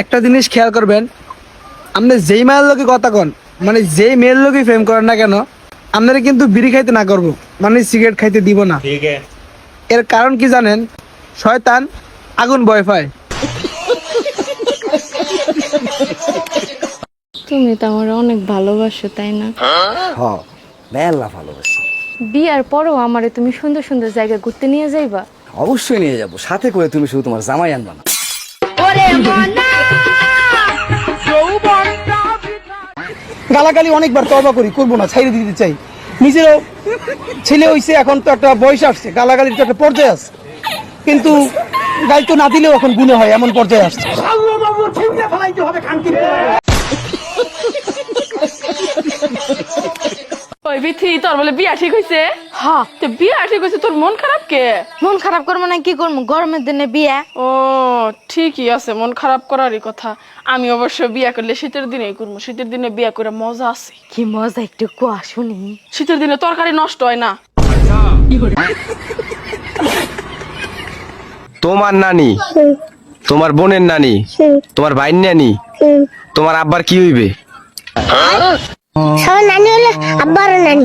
একটা জিনিস খেয়াল করবেন, আপনি যেই মায়ের লোকে কথা কন, মানে যেই মেয়ের লোকে প্রেম করেন না কেন, আপনারা কিন্তু বিড়ি খাইতে না করবো, মানে সিগারেট খাইতে দিব না। এর কারণ কি জানেন? শয়তান আগুন ভয় পায়। তুমি তো আমার অনেক ভালোবাসো, তাই না? হ মেলা ভালোবাসি। বিয়ার পরেও আমারে তুমি সুন্দর সুন্দর জায়গা ঘুরতে নিয়ে যাইবা? অবশ্যই নিয়ে যাব, সাথে করে তুমি শুধু তোমার জামাই আনবা না। গালাগালি অনেকবার তওবা করি, করবো না, ছাইড়ে দিতে চাই। নিজেরও ছেলে হইছে, এখন তো একটা বয়স আসছে, গালাগালির তো একটা পর্যায়ে আছে, কিন্তু গাল তো না দিলেও এখন গুণে হয়, এমন পর্যায়ে আসছে। ওই বিথি, তোর বলে বিয়া ঠিক হইছে? হ্যাঁ। তো বিয়া ঠিক হইছে, তোর মন খারাপ কে? মন খারাপ করবো না, কি করবো? গরমের দিনে বিয়া। ও ঠিকই আছে, মন খারাপ করারই কথা। আমি অবশ্য বিয়া করলে শীতের দিনেই করবো, শীতের দিনে বিয়া করে মজা আছে। কি মজা, একটু কোয়া শুনি। শীতের দিনে তরকারি নষ্ট হয় না। তোমার নানি, তোমার বোনের নানি, তোমার ভাইয়ের নানি, তোমার আব্বার কি হইবে? সবার নানি হলো আব্বারও নানি।